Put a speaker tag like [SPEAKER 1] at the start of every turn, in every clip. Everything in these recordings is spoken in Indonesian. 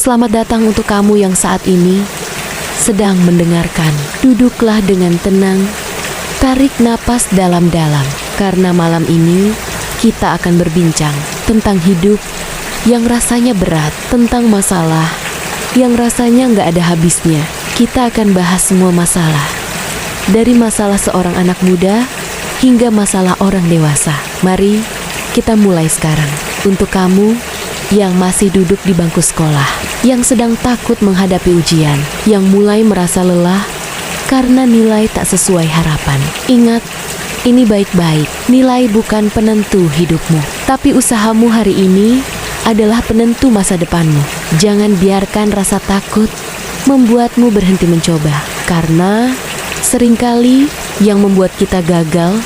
[SPEAKER 1] Selamat datang untuk kamu yang saat ini sedang mendengarkan. Duduklah dengan tenang, tarik napas dalam-dalam, karena malam ini kita akan berbincang tentang hidup yang rasanya berat, tentang masalah yang rasanya nggak ada habisnya. Kita akan bahas semua masalah, dari masalah seorang anak muda hingga masalah orang dewasa. Mari kita mulai sekarang. Untuk kamu yang masih duduk di bangku sekolah, yang sedang takut menghadapi ujian, yang mulai merasa lelah karena nilai tak sesuai harapan. Ingat, ini baik-baik. Nilai bukan penentu hidupmu, tapi usahamu hari ini adalah penentu masa depanmu. Jangan biarkan rasa takut membuatmu berhenti mencoba, karena seringkali yang membuat kita gagal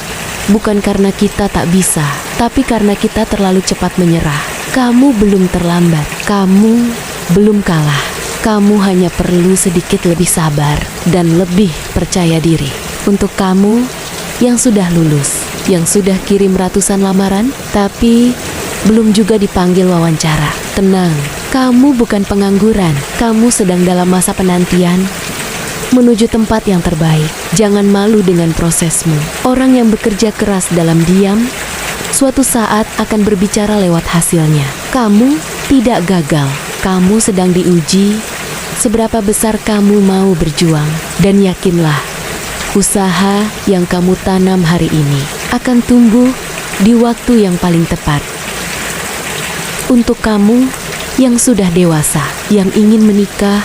[SPEAKER 1] bukan karena kita tak bisa, tapi karena kita terlalu cepat menyerah. Kamu belum terlambat, kamu belum kalah. Kamu hanya perlu sedikit lebih sabar dan lebih percaya diri. Untuk kamu yang sudah lulus, yang sudah kirim ratusan lamaran, tapi belum juga dipanggil wawancara, tenang, kamu bukan pengangguran. Kamu sedang dalam masa penantian menuju tempat yang terbaik. Jangan malu dengan prosesmu. Orang yang bekerja keras dalam diam suatu saat akan berbicara lewat hasilnya. Kamu tidak gagal. Kamu sedang diuji seberapa besar kamu mau berjuang. Dan yakinlah, usaha yang kamu tanam hari ini akan tumbuh di waktu yang paling tepat. Untuk kamu yang sudah dewasa, yang ingin menikah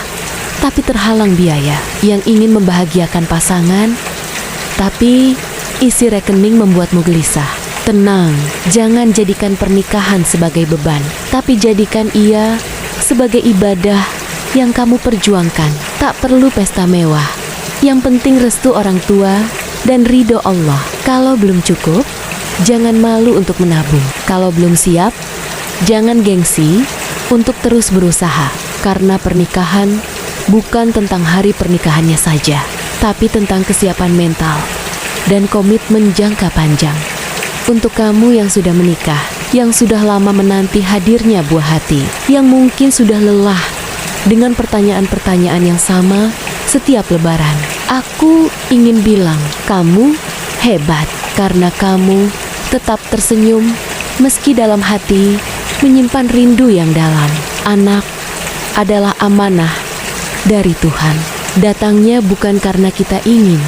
[SPEAKER 1] tapi terhalang biaya, yang ingin membahagiakan pasangan tapi isi rekening membuatmu gelisah. Tenang, jangan jadikan pernikahan sebagai beban, tapi jadikan ia sebagai ibadah yang kamu perjuangkan. Tak perlu pesta mewah, yang penting restu orang tua dan ridho Allah. Kalau belum cukup, jangan malu untuk menabung. Kalau belum siap, jangan gengsi untuk terus berusaha. Karena pernikahan bukan tentang hari pernikahannya saja, tapi tentang kesiapan mental dan komitmen jangka panjang. Untuk kamu yang sudah menikah, yang sudah lama menanti hadirnya buah hati, yang mungkin sudah lelah dengan pertanyaan-pertanyaan yang sama setiap lebaran, aku ingin bilang, kamu hebat karena kamu tetap tersenyum meski dalam hati menyimpan rindu yang dalam. Anak adalah amanah dari Tuhan. Datangnya bukan karena kita ingin,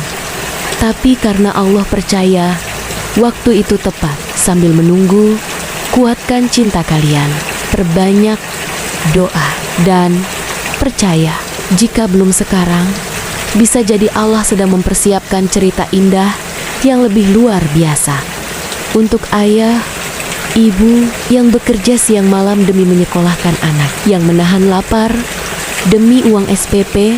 [SPEAKER 1] tapi karena Allah percaya waktu itu tepat. Sambil menunggu, kuatkan cinta kalian, perbanyak doa, dan percaya, jika belum sekarang, bisa jadi Allah sedang mempersiapkan cerita indah yang lebih luar biasa. Untuk ayah, ibu yang bekerja siang malam demi menyekolahkan anak, yang menahan lapar demi uang SPP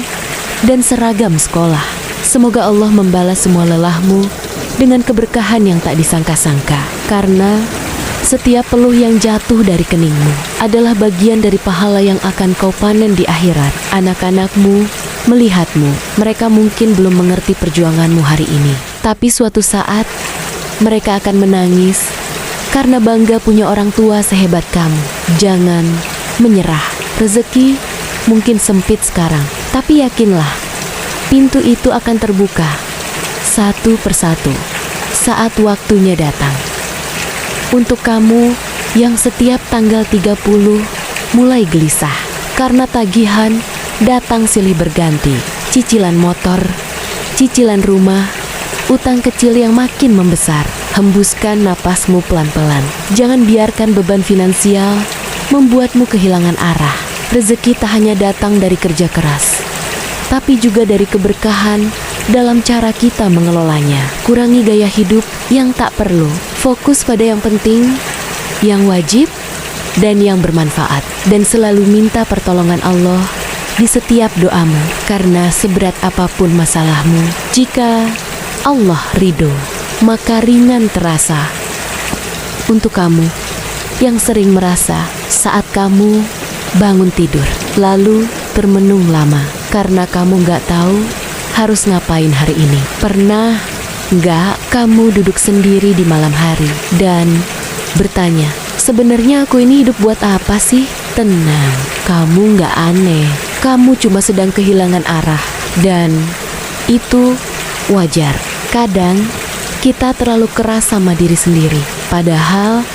[SPEAKER 1] dan seragam sekolah, semoga Allah membalas semua lelahmu dengan keberkahan yang tak disangka-sangka. Karena setiap peluh yang jatuh dari keningmu adalah bagian dari pahala yang akan kau panen di akhirat. Anak-anakmu melihatmu, mereka mungkin belum mengerti perjuanganmu hari ini, tapi suatu saat mereka akan menangis karena bangga punya orang tua sehebat kamu. Jangan menyerah. Rezeki mungkin sempit sekarang, tapi yakinlah, pintu itu akan terbuka satu persatu saat waktunya datang. Untuk kamu yang setiap tanggal 30 mulai gelisah karena tagihan datang silih berganti, cicilan motor, cicilan rumah, utang kecil yang makin membesar, hembuskan napasmu pelan-pelan. Jangan biarkan beban finansial membuatmu kehilangan arah. Rezeki tak hanya datang dari kerja keras, tapi juga dari keberkahan dalam cara kita mengelolanya. Kurangi gaya hidup yang tak perlu. Fokus pada yang penting, yang wajib, dan yang bermanfaat. Dan selalu minta pertolongan Allah di setiap doamu. Karena seberat apapun masalahmu, jika Allah ridho, maka ringan terasa. Untuk kamu yang sering merasa saat kamu bangun tidur, lalu termenung lama karena kamu nggak tahu harus ngapain hari ini. Pernah nggak kamu duduk sendiri di malam hari dan bertanya, sebenarnya aku ini hidup buat apa sih? Tenang, kamu nggak aneh. Kamu cuma sedang kehilangan arah. Dan itu wajar. Kadang kita terlalu keras sama diri sendiri. Padahal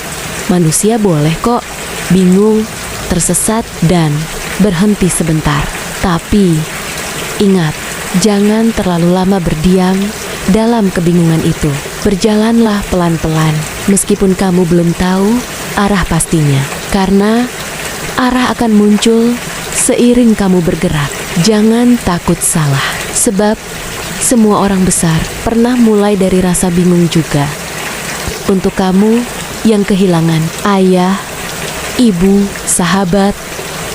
[SPEAKER 1] manusia boleh kok bingung, tersesat, dan berhenti sebentar. Tapi ingat, jangan terlalu lama berdiam dalam kebingungan itu. Berjalanlah pelan-pelan, meskipun kamu belum tahu arah pastinya. Karena arah akan muncul seiring kamu bergerak. Jangan takut salah, sebab semua orang besar pernah mulai dari rasa bingung juga. Untuk kamu yang kehilangan ayah, ibu, sahabat,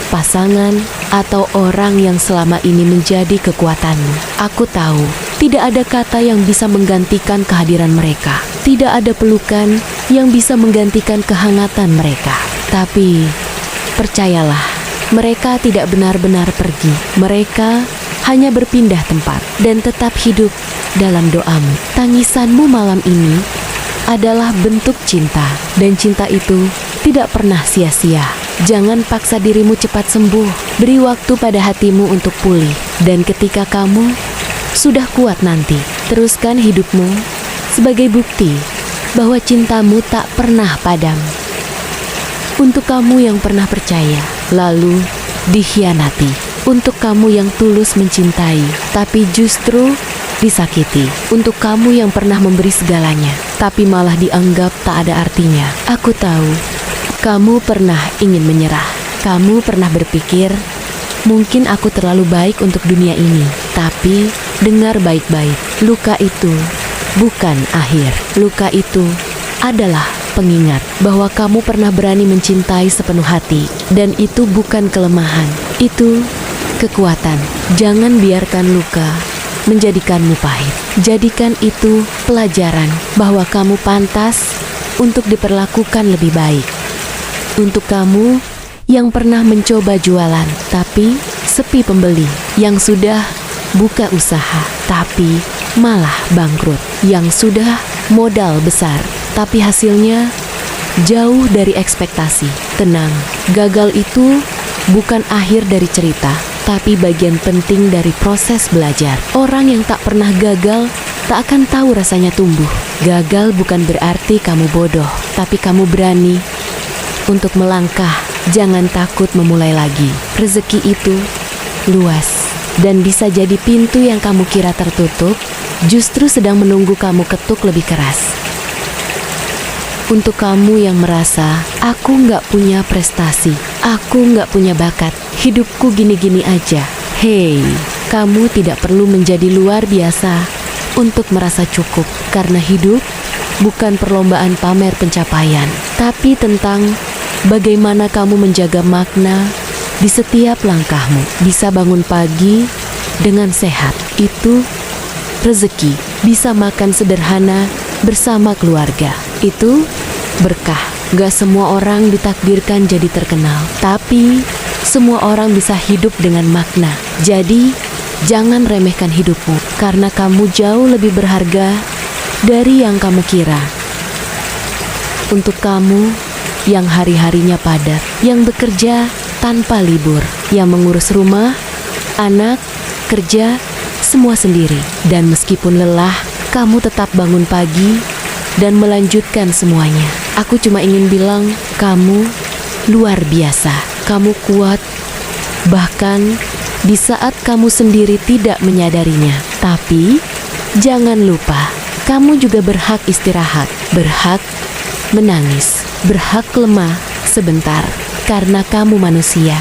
[SPEAKER 1] pasangan, atau orang yang selama ini menjadi kekuatanmu, aku tahu tidak ada kata yang bisa menggantikan kehadiran mereka. Tidak ada pelukan yang bisa menggantikan kehangatan mereka. Tapi percayalah, mereka tidak benar-benar pergi. Mereka hanya berpindah tempat dan tetap hidup dalam doamu. Tangisanmu malam ini adalah bentuk cinta, dan cinta itu tidak pernah sia-sia. Jangan paksa dirimu cepat sembuh. Beri waktu pada hatimu untuk pulih. Dan ketika kamu sudah kuat nanti, teruskan hidupmu sebagai bukti bahwa cintamu tak pernah padam. Untuk kamu yang pernah percaya, lalu dikhianati. Untuk kamu yang tulus mencintai, tapi justru disakiti. Untuk kamu yang pernah memberi segalanya, tapi malah dianggap tak ada artinya. Aku tahu, kamu pernah ingin menyerah. Kamu pernah berpikir, mungkin aku terlalu baik untuk dunia ini. Tapi dengar baik-baik, luka itu bukan akhir. Luka itu adalah pengingat bahwa kamu pernah berani mencintai sepenuh hati. Dan itu bukan kelemahan, itu kekuatan. Jangan biarkan luka menjadikanmu pahit. Jadikan itu pelajaran bahwa kamu pantas untuk diperlakukan lebih baik. Untuk kamu yang pernah mencoba jualan, tapi sepi pembeli. Yang sudah buka usaha, tapi malah bangkrut. Yang sudah modal besar, tapi hasilnya jauh dari ekspektasi. Tenang, gagal itu bukan akhir dari cerita, tapi bagian penting dari proses belajar. Orang yang tak pernah gagal tak akan tahu rasanya tumbuh. Gagal bukan berarti kamu bodoh, tapi kamu berani untuk melangkah. Jangan takut memulai lagi. Rezeki itu luas, dan bisa jadi pintu yang kamu kira tertutup justru sedang menunggu kamu ketuk lebih keras. Untuk kamu yang merasa, aku nggak punya prestasi, aku nggak punya bakat, hidupku gini-gini aja. Hei, kamu tidak perlu menjadi luar biasa untuk merasa cukup. Karena hidup bukan perlombaan pamer pencapaian, tapi tentang bagaimana kamu menjaga makna di setiap langkahmu. Bisa bangun pagi dengan sehat, itu rezeki. Bisa makan sederhana bersama keluarga, itu berkah. Gak semua orang ditakdirkan jadi terkenal, tapi semua orang bisa hidup dengan makna. Jadi jangan remehkan hidupmu, karena kamu jauh lebih berharga dari yang kamu kira. Untuk kamu yang hari-harinya padat, yang bekerja tanpa libur, yang mengurus rumah, anak, kerja, semua sendiri. Dan meskipun lelah, kamu tetap bangun pagi dan melanjutkan semuanya. Aku cuma ingin bilang, kamu luar biasa. Kamu kuat, bahkan di saat kamu sendiri tidak menyadarinya. Tapi jangan lupa, kamu juga berhak istirahat, berhak menangis, berhak lemah sebentar, karena kamu manusia,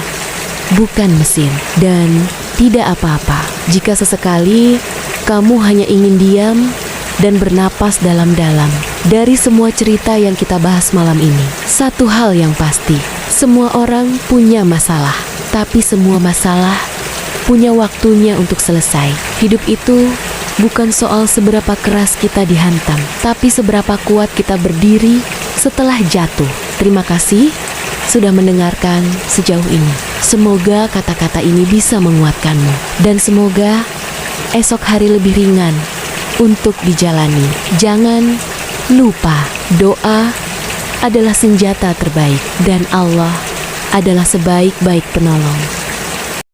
[SPEAKER 1] bukan mesin. Dan tidak apa-apa jika sesekali kamu hanya ingin diam dan bernapas dalam-dalam. Dari semua cerita yang kita bahas malam ini, satu hal yang pasti, semua orang punya masalah, tapi semua masalah punya waktunya untuk selesai. Hidup itu bukan soal seberapa keras kita dihantam, tapi seberapa kuat kita berdiri setelah jatuh. Terima kasih sudah mendengarkan sejauh ini. Semoga kata-kata ini bisa menguatkanmu, dan semoga esok hari lebih ringan untuk dijalani. Jangan lupa, doa adalah senjata terbaik, dan Allah adalah sebaik-baik penolong.